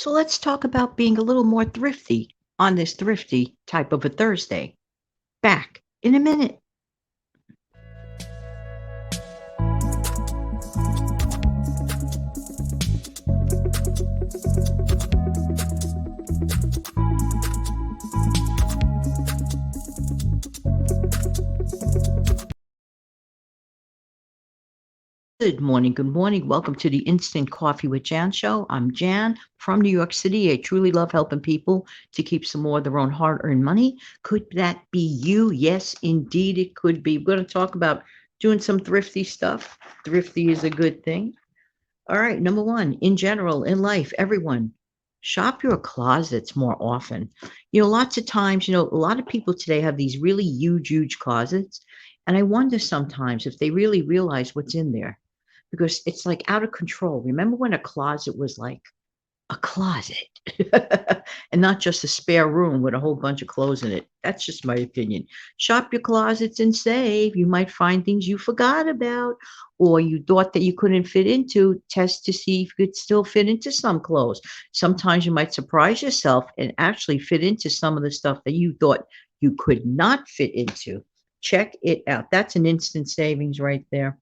So let's talk about being a little more thrifty on this thrifty type of a Thursday. Back in a minute. Good morning. Good morning. Welcome to the Instant Coffee with Jan show. I'm Jan from New York City. I truly love helping people to keep some more of their own hard earned money. Could that be you? Yes, indeed, it could be. We're going to talk about doing some thrifty stuff. Thrifty is a good thing. All right. Number one, in general, in life, everyone, shop your closets more often. Lots of times, a lot of people today have these really huge, huge closets. And I wonder sometimes if they really realize what's in there because it's like out of control. Remember when a closet was like a closet and not just a spare room with a whole bunch of clothes in it? That's just my opinion. Shop your closets and save. You might find things you forgot about or you thought that you couldn't fit into. Test to see if you could still fit into some clothes. Sometimes you might surprise yourself and actually fit into some of the stuff that you thought you could not fit into. Check it out. That's an instant savings right there.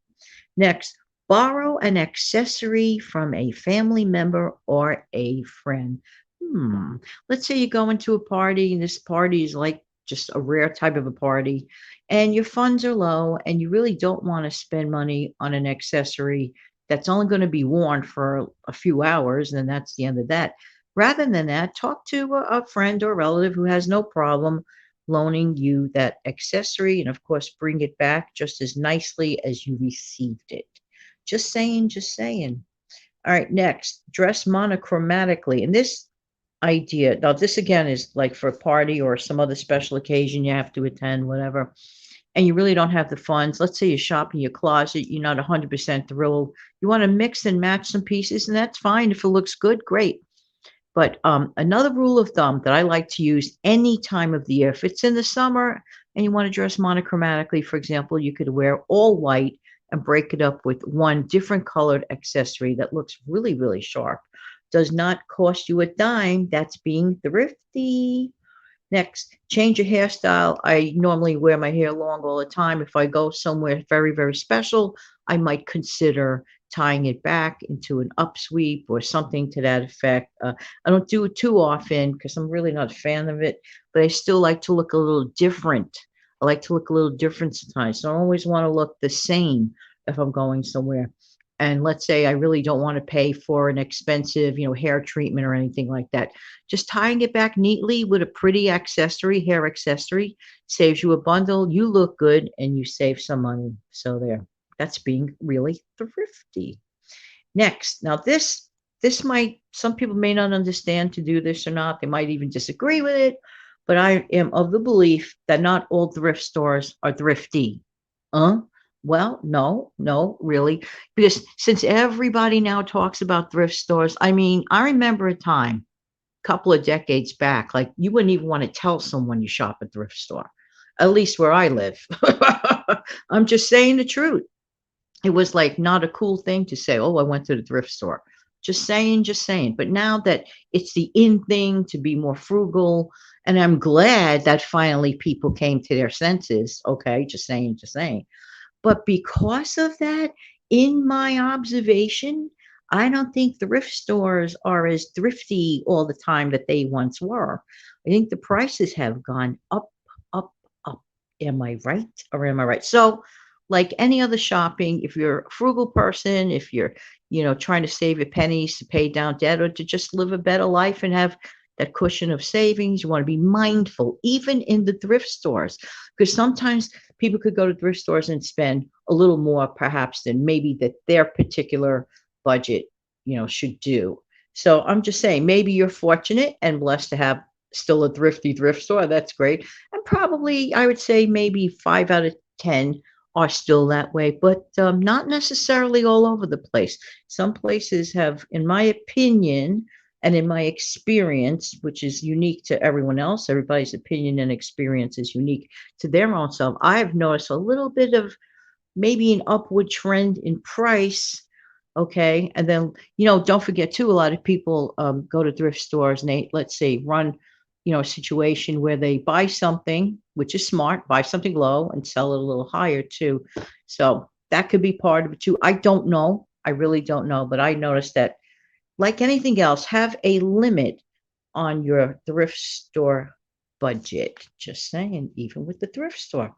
Next, borrow an accessory from a family member or a friend. Hmm. Let's say you go into a party and this party is like just a rare type of a party and your funds are low and you really don't want to spend money on an accessory that's only going to be worn for a few hours and that's the end of that. Rather than that, talk to a friend or relative who has no problem loaning you that accessory and of course bring it back just as nicely as you received it. Just saying, just saying. All right, next, dress monochromatically. And this idea, now this again is like for a party or some other special occasion you have to attend, whatever, and you really don't have the funds. Let's say you're shopping your closet, you're not 100% thrilled. You want to mix and match some pieces, and that's fine. If it looks good, great. But another rule of thumb that I like to use any time of the year, if it's in the summer and you want to dress monochromatically, for example, you could wear all white and break it up with one different colored accessory that looks really, really sharp. Does not cost you a dime. That's being thrifty. Next, change your hairstyle. I normally wear my hair long all the time. If I go somewhere very, very special, I might consider tying it back into an upsweep or something to that effect. I don't do it too often because I'm really not a fan of it, but I still like to look a little different. I like to look a little different sometimes. So I don't always want to look the same if I'm going somewhere. And let's say I really don't want to pay for an expensive, hair treatment or anything like that. Just tying it back neatly with a pretty accessory, hair accessory, saves you a bundle. You look good and you save some money. So there, that's being really thrifty. Next, now this might some people may not understand to do this or not. They might even disagree with it, but I am of the belief that not all thrift stores are thrifty. Uh, well, no, no, really. Because since everybody now talks about thrift stores, I mean, I remember a time, a couple of decades back, like you wouldn't even want to tell someone you shop at thrift store, at least where I live. I'm just saying the truth. It was like not a cool thing to say, oh, I went to the thrift store. Just saying, just saying. But now that it's the in thing to be more frugal, and I'm glad that finally people came to their senses. Okay, just saying, just saying. But because of that, in my observation, I don't think thrift stores are as thrifty all the time that they once were. I think the prices have gone up, up, up. Am I right or am I right? So, like any other shopping, if you're a frugal person, if you're, trying to save your pennies to pay down debt or to just live a better life and have that cushion of savings, you want to be mindful, even in the thrift stores, because sometimes people could go to thrift stores and spend a little more perhaps than maybe that their particular budget should do. So I'm just saying maybe you're fortunate and blessed to have still a thrifty thrift store. That's great. And probably I would say maybe 5 out of 10 are still that way, but not necessarily all over the place. Some places have, in my opinion and in my experience, which is unique to everyone else, everybody's opinion and experience is unique to their own self. I've noticed a little bit of maybe an upward trend in price, Okay. And then, don't forget too, a lot of people go to thrift stores and they, let's say, run, a situation where they buy something, which is smart, buy something low and sell it a little higher too. So that could be part of it too. I don't know. I really don't know. But I noticed that, like anything else, have a limit on your thrift store budget. Just saying, even with the thrift store.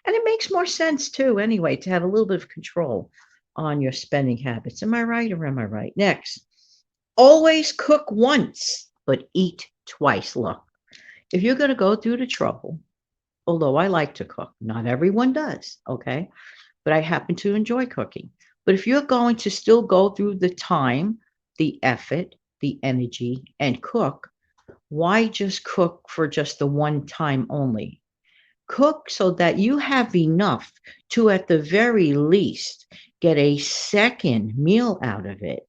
And it makes more sense too, anyway, to have a little bit of control on your spending habits. Am I right or am I right? Next, always cook once, but eat twice. Look, if you're going to go through the trouble, although I like to cook, not everyone does, okay? But I happen to enjoy cooking. But if you're going to still go through the time, the effort, the energy, and cook, why just cook for just the one time only? Cook so that you have enough to, at the very least, get a second meal out of it.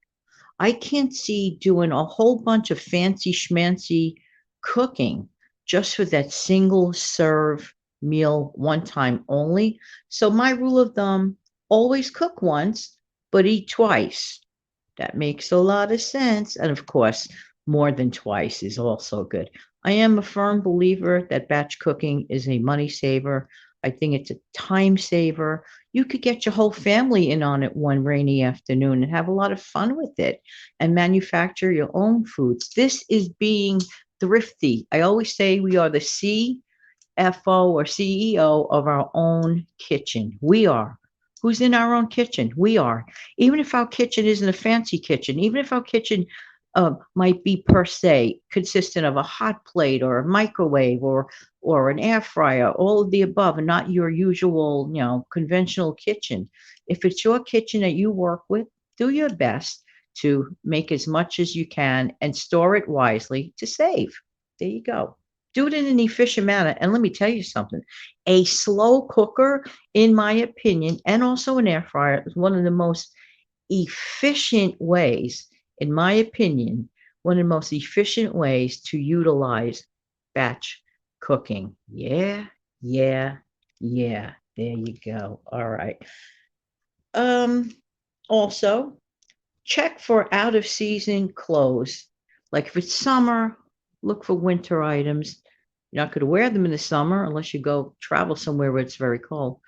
I can't see doing a whole bunch of fancy schmancy cooking just for that single serve meal one time only. So my rule of thumb, always cook once, but eat twice. That makes a lot of sense. And of course, more than twice is also good. I am a firm believer that batch cooking is a money saver. I think it's a time saver. You could get your whole family in on it one rainy afternoon and have a lot of fun with it and manufacture your own foods. This is being thrifty. I always say we are the CFO or CEO of our own kitchen. We are. Who's in our own kitchen? We are. Even if our kitchen isn't a fancy kitchen, even if our kitchen might be per se consistent of a hot plate or a microwave or an air fryer, all of the above, and not your usual, conventional kitchen. If it's your kitchen that you work with, do your best to make as much as you can and store it wisely to save. There you go. Do it in an efficient manner. And let me tell you something, a slow cooker, in my opinion, and also an air fryer is one of the most efficient ways, in my opinion, one of the most efficient ways to utilize batch cooking. Yeah, yeah, yeah. There you go. All right. Um, Also, check for out of season clothes. Like if it's summer, look for winter items. You're not going to wear them in the summer unless you go travel somewhere where it's very cold.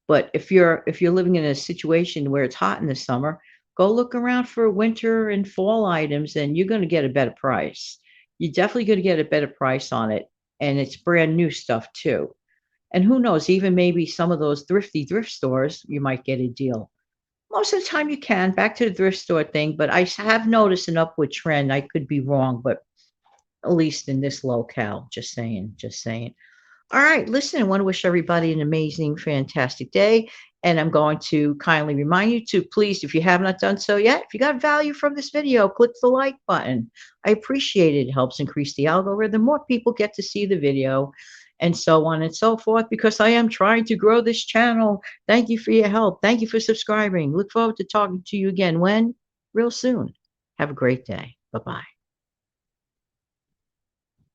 But if you're living in a situation where it's hot in the summer, go look around for winter and fall items and you're going to get a better price. You're definitely going to get a better price on it, and it's brand new stuff too. And who knows, even maybe some of those thrifty thrift stores, you might get a deal. Most of the time you can, back to the thrift store thing, but I have noticed an upward trend. I could be wrong, but at least in this locale, just saying, just saying. All right, listen, I want to wish everybody an amazing, fantastic day. And I'm going to kindly remind you to please, if you have not done so yet, if you got value from this video, click the like button. I appreciate it. It helps increase the algorithm. More people get to see the video and so on and so forth, because I am trying to grow this channel. Thank you for your help. Thank you for subscribing. Look forward to talking to you again when? Real soon. Have a great day. Bye-bye.